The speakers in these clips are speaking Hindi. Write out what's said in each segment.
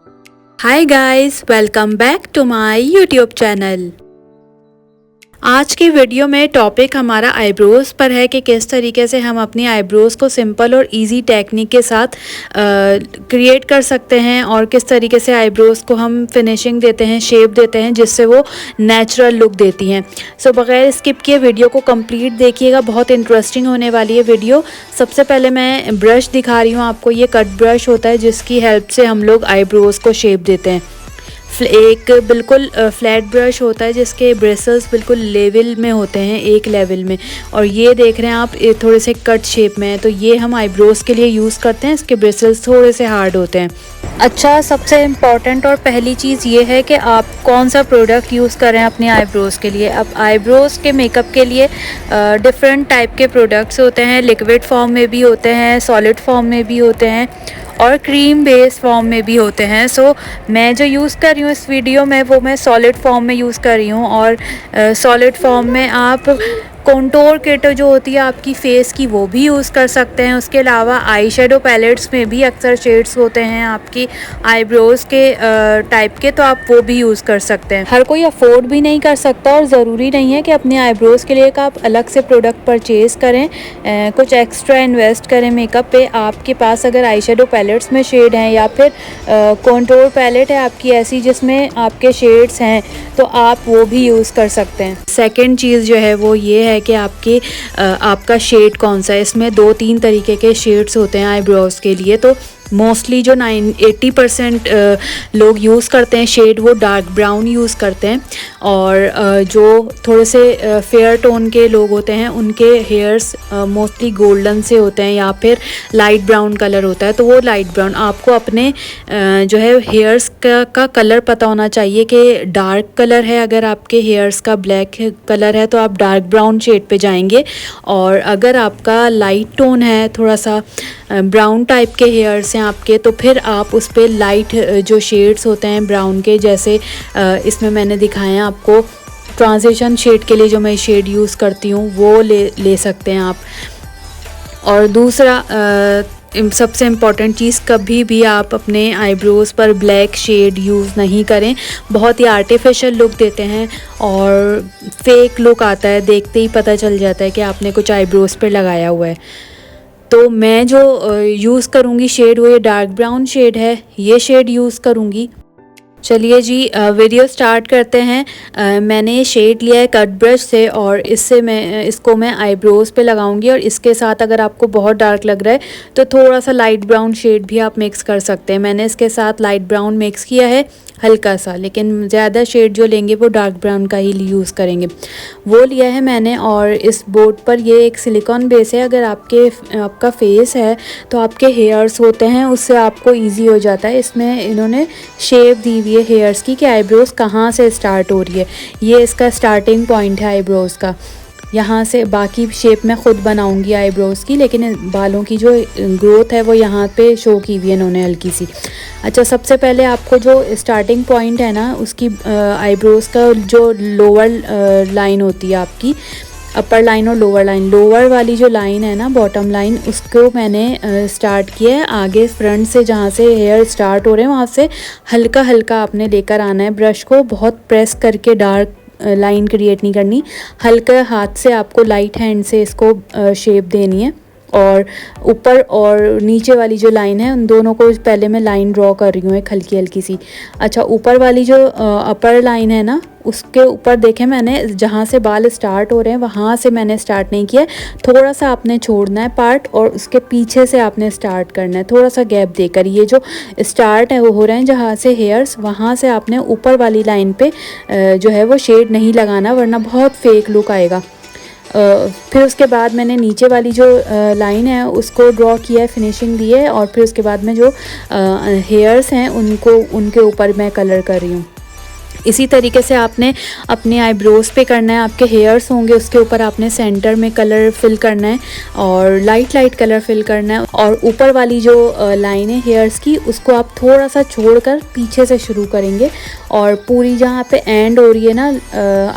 Hi guys, welcome back to my YouTube channel. आज की वीडियो में टॉपिक हमारा आईब्रोज़ पर है कि किस तरीके से हम अपनी आईब्रोज़ को सिंपल और इजी टेक्निक के साथ क्रिएट कर सकते हैं और किस तरीके से आईब्रोज़ को हम फिनिशिंग देते हैं, शेप देते हैं, जिससे वो नेचुरल लुक देती हैं। सो बगैर स्किप किए वीडियो को कंप्लीट देखिएगा, बहुत इंटरेस्टिंग होने वाली है वीडियो। सबसे पहले मैं ब्रश दिखा रही हूँ आपको। ये कट ब्रश होता है जिसकी हेल्प से हम लोग आईब्रोज़ को शेप देते हैं। एक बिल्कुल फ्लैट ब्रश होता है जिसके ब्रिसल्स बिल्कुल लेवल में होते हैं, एक लेवल में, और ये देख रहे हैं आप थोड़े से कट शेप में है, तो ये हम आईब्रोज़ के लिए यूज़ करते हैं। इसके ब्रिसल्स थोड़े से हार्ड होते हैं। अच्छा, सबसे इम्पॉर्टेंट और पहली चीज़ ये है कि आप कौन सा प्रोडक्ट यूज़ करें अपने आईब्रोज़ के लिए। अब आईब्रोज़ के मेकअप के लिए डिफरेंट टाइप के प्रोडक्ट्स होते हैं। लिक्विड फॉर्म में भी होते हैं, सॉलिड फॉर्म में भी होते हैं और क्रीम बेस फॉर्म में भी होते हैं। सो मैं जो यूज़ कर रही हूँ इस वीडियो में वो मैं सॉलिड फॉर्म में यूज़ कर रही हूँ। और सॉलिड फॉर्म में आप कॉन्टोर किट जो होती है आपकी फेस की, वो भी यूज़ कर सकते हैं। उसके अलावा आई शेडो पैलेट्स में भी अक्सर शेड्स होते हैं आपकी आईब्रोज़ के टाइप के, तो आप वो भी यूज़ कर सकते हैं। हर कोई अफोर्ड भी नहीं कर सकता और ज़रूरी नहीं है कि अपने आईब्रोज़ के लिए आप अलग से प्रोडक्ट परचेज़ करें, कुछ एक्स्ट्रा इन्वेस्ट करें मेकअप पे। आपके पास अगर आई शेडो पैलेट्स में शेड हैं या फिर कॉन्टोर पैलेट है आपकी ऐसी जिसमें आपके शेड्स हैं, तो आप वो भी यूज़ कर सकते हैं। सेकेंड चीज़ जो है वो ये है कि आपका शेड कौन सा है। इसमें 2-3 तरीके के शेड्स होते हैं आईब्रोज़ के लिए। तो मोस्टली जो 80% लोग यूज़ करते हैं शेड, वो डार्क ब्राउन यूज़ करते हैं। और जो थोड़े से फेयर टोन के लोग होते हैं उनके हेयर्स मोस्टली गोल्डन से होते हैं या फिर लाइट ब्राउन कलर होता है, तो वो लाइट ब्राउन। आपको अपने जो है हेयर्स का कलर पता होना चाहिए कि डार्क कलर है, अगर आपके हेयर्स का ब्लैक कलर है तो आप डार्क ब्राउन शेड पे जाएंगे। और अगर आपका लाइट टोन है, थोड़ा सा ब्राउन टाइप के हेयर्स हैं आपके, तो फिर आप उस पर लाइट जो शेड्स होते हैं ब्राउन के, जैसे इसमें मैंने दिखाए हैं आपको ट्रांजिशन शेड के लिए जो मैं शेड यूज़ करती हूँ, वो ले सकते हैं आप। और दूसरा सबसे इम्पॉर्टेंट चीज़, कभी भी आप अपने आईब्रोज़ पर ब्लैक शेड यूज़ नहीं करें। बहुत ही आर्टिफिशियल लुक देते हैं और फेक लुक आता है, देखते ही पता चल जाता है कि आपने कुछ आईब्रोज़ पर लगाया हुआ है। तो मैं जो यूज़ करूँगी शेड, वो ये डार्क ब्राउन शेड है, ये शेड यूज़ करूँगी। चलिए जी, वीडियो स्टार्ट करते हैं। मैंने ये शेड लिया है कट ब्रश से और इसको मैं आईब्रोज़ पे लगाऊंगी। और इसके साथ अगर आपको बहुत डार्क लग रहा है तो थोड़ा सा लाइट ब्राउन शेड भी आप मिक्स कर सकते हैं। मैंने इसके साथ लाइट ब्राउन मिक्स किया है हल्का सा, लेकिन ज़्यादा शेड जो लेंगे वो डार्क ब्राउन का ही यूज़ करेंगे। वो लिया है मैंने। और इस बोर्ड पर ये एक सिलिकॉन बेस है। अगर आपका फेस है तो आपके हेयर्स होते हैं, उससे आपको इजी हो जाता है। इसमें इन्होंने शेप दी हुई है हेयर्स की कि आईब्रोज़ कहाँ से स्टार्ट हो रही है। ये इसका स्टार्टिंग पॉइंट है आईब्रोज़ का। यहाँ से बाकी शेप मैं ख़ुद बनाऊंगी आईब्रोज़ की, लेकिन बालों की जो ग्रोथ है वो यहाँ पे शो की हुई है इन्होंने हल्की सी। अच्छा, सबसे पहले आपको जो स्टार्टिंग पॉइंट है ना, उसकी आईब्रोज़ का जो लोअर लाइन होती है आपकी, अपर लाइन और लोअर लाइन, लोअर वाली जो लाइन है ना, बॉटम लाइन, उसको मैंने स्टार्ट किया है आगे फ्रंट से, जहाँ से हेयर स्टार्ट हो रहे हैं वहाँ से हल्का हल्का आपने लेकर आना है ब्रश को। बहुत प्रेस करके डार्क लाइन क्रिएट नहीं करनी, हल्का हाथ से आपको लाइट हैंड से इसको शेप देनी है। और ऊपर और नीचे वाली जो लाइन है उन दोनों को पहले मैं लाइन ड्रॉ कर रही हूँ एक हल्की हल्की सी। अच्छा, ऊपर वाली जो अपर लाइन है ना, उसके ऊपर देखें मैंने जहाँ से बाल स्टार्ट हो रहे हैं वहाँ से मैंने स्टार्ट नहीं किया है, थोड़ा सा आपने छोड़ना है पार्ट और उसके पीछे से आपने स्टार्ट करना है, थोड़ा सा गैप देकर। ये जो स्टार्ट है वो हो रहे हैं जहाँ से हेयर्स, वहाँ से आपने ऊपर वाली लाइन पे जो है वो शेड नहीं लगाना, वरना बहुत फेक लुक आएगा। फिर उसके बाद मैंने नीचे वाली जो लाइन है उसको ड्रॉ किया है, फिनिशिंग दी है। और फिर उसके बाद में जो हेयर्स हैं उनके ऊपर मैं कलर कर रही हूँ। इसी तरीके से आपने अपने आईब्रोज़ पे करना है। आपके हेयर्स होंगे उसके ऊपर आपने सेंटर में कलर फिल करना है और लाइट कलर फिल करना है। और ऊपर वाली जो लाइन है हेयर्स की, उसको आप थोड़ा सा छोड़कर पीछे से शुरू करेंगे और पूरी जहाँ पे एंड हो रही है ना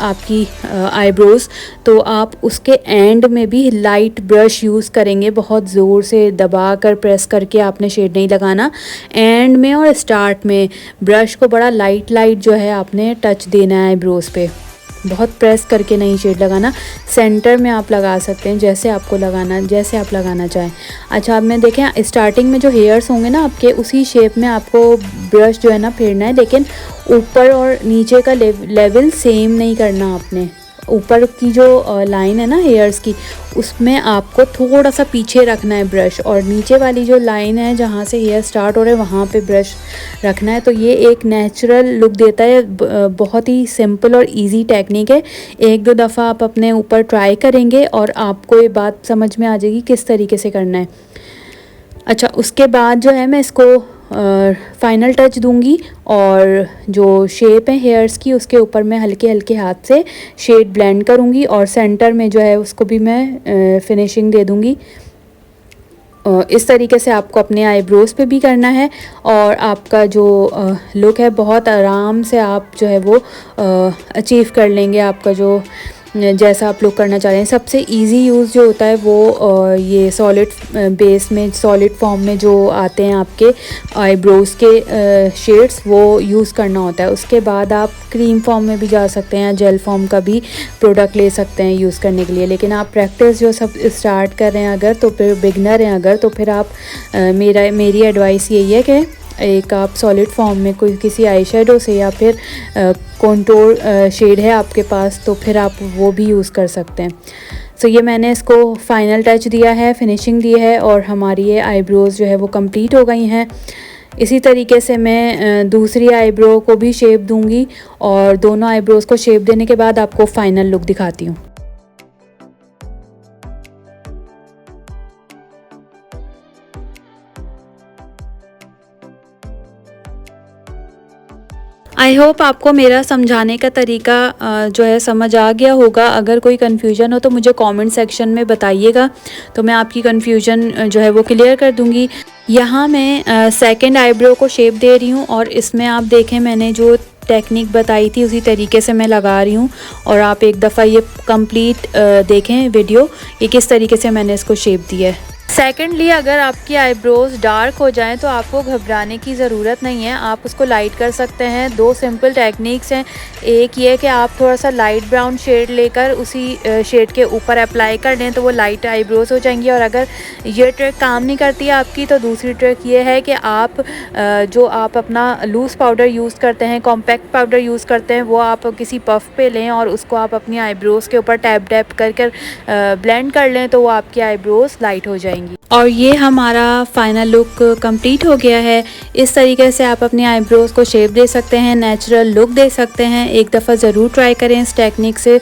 आपकी आईब्रोज़, तो आप उसके एंड में भी लाइट ब्रश यूज़ करेंगे। बहुत ज़ोर से दबा कर प्रेस करके आपने शेड नहीं लगाना। एंड में और स्टार्ट में ब्रश को बड़ा लाइट जो है आपने टच देना है आईब्रोज़ पे, बहुत प्रेस करके नहीं शेड लगाना। सेंटर में आप लगा सकते हैं जैसे आपको लगाना, जैसे आप लगाना चाहें। अच्छा, अब मैं देखें स्टार्टिंग में जो हेयर्स होंगे ना आपके, उसी शेप में आपको ब्रश जो है ना फेरना है, लेकिन ऊपर और नीचे का लेवल सेम नहीं करना आपने। ऊपर की जो लाइन है ना हेयर्स की, उसमें आपको थोड़ा सा पीछे रखना है ब्रश, और नीचे वाली जो लाइन है जहाँ से हेयर स्टार्ट हो रहे हैं वहाँ पे ब्रश रखना है। तो ये एक नेचुरल लुक देता है। बहुत ही सिंपल और इजी टेक्निक है। एक दो दफ़ा आप अपने ऊपर ट्राई करेंगे और आपको ये बात समझ में आ जाएगी किस तरीके से करना है। अच्छा, उसके बाद जो है मैं इसको फाइनल टच दूंगी और जो शेप है हेयर्स की उसके ऊपर मैं हल्के हाथ से शेड ब्लेंड करूंगी और सेंटर में जो है उसको भी मैं फिनिशिंग दे दूंगी। इस तरीके से आपको अपने आईब्रोज़ पे भी करना है और आपका जो लुक है बहुत आराम से आप जो है वो अचीव कर लेंगे। आपका जो जैसा आप लोग करना चाह रहे हैं, सबसे इजी यूज़ जो होता है वो ये सॉलिड बेस में, सॉलिड फॉर्म में जो आते हैं आपके आईब्रोज़ के शेड्स, वो यूज़ करना होता है। उसके बाद आप क्रीम फॉर्म में भी जा सकते हैं, जेल फॉर्म का भी प्रोडक्ट ले सकते हैं यूज़ करने के लिए। लेकिन आप प्रैक्टिस जो सब स्टार्ट कर रहे हैं अगर, तो फिर बिगनर हैं अगर, तो फिर आप मेरी एडवाइस यही है कि एक आप सॉलिड फॉर्म में कोई किसी आई शेडो से, या फिर कॉन्टूर शेड है आपके पास तो फिर आप वो भी यूज़ कर सकते हैं। सो ये मैंने इसको फाइनल टच दिया है, फिनिशिंग दी है और हमारी ये आईब्रोज़ जो है वो कंप्लीट हो गई हैं। इसी तरीके से मैं दूसरी आईब्रो को भी शेप दूंगी और दोनों आईब्रोज़ को शेप देने के बाद आपको फाइनल लुक दिखाती हूँ। आई होप आपको मेरा समझाने का तरीका जो है समझ आ गया होगा। अगर कोई कन्फ्यूजन हो तो मुझे कमेंट सेक्शन में बताइएगा, तो मैं आपकी कन्फ्यूजन जो है वो क्लियर कर दूंगी। यहाँ मैं सेकंड आईब्रो को शेप दे रही हूँ और इसमें आप देखें मैंने जो टेक्निक बताई थी उसी तरीके से मैं लगा रही हूँ। और आप एक दफ़ा ये कंप्लीट देखें वीडियो, ये किस तरीके से मैंने इसको शेप दिया है। सेकेंडली, अगर आपकी आईब्रोज़ डार्क हो जाएं तो आपको घबराने की ज़रूरत नहीं है, आप उसको लाइट कर सकते हैं। दो सिंपल टेक्निक्स हैं। एक ये कि आप थोड़ा सा लाइट ब्राउन शेड लेकर उसी शेड के ऊपर अप्लाई कर लें तो वो लाइट आईब्रोज़ हो जाएंगी। और अगर ये ट्रिक काम नहीं करती है आपकी, तो दूसरी ट्रिक ये है कि आप जो आप अपना लूज़ पाउडर यूज़ करते हैं, कॉम्पैक्ट पाउडर यूज़ करते हैं, वो आप किसी पफ़ पे लें और उसको आप अपनी आईब्रोज़ के ऊपर टैप कर ब्लेंड कर लें तो वो आपकी आईब्रोज़ लाइट हो जाएंगी। और ये हमारा फाइनल लुक कंप्लीट हो गया है। इस तरीके से आप अपनी आईब्रोज़ को शेप दे सकते हैं, नेचुरल लुक दे सकते हैं। एक दफ़ा ज़रूर ट्राई करें इस टेक्निक से,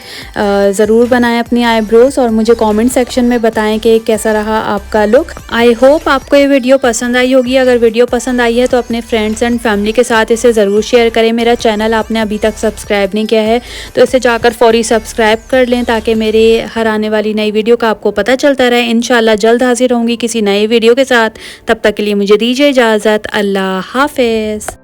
ज़रूर बनाएं अपनी आईब्रोज़ और मुझे कमेंट सेक्शन में बताएं कि कैसा रहा आपका लुक। आई होप आपको ये वीडियो पसंद आई होगी। अगर वीडियो पसंद आई है तो अपने फ्रेंड्स एंड फैमिली के साथ इसे ज़रूर शेयर करें। मेरा चैनल आपने अभी तक सब्सक्राइब नहीं किया है तो इसे जाकर फौरी सब्सक्राइब कर लें ताकि मेरे हर आने वाली नई वीडियो का आपको पता चलता रहे। इंशाल्लाह जल्द हाजिर होंगी किसी नए वीडियो के साथ। तब तक के लिए मुझे दीजिए इजाज़त। अल्लाह हाफ़िज़।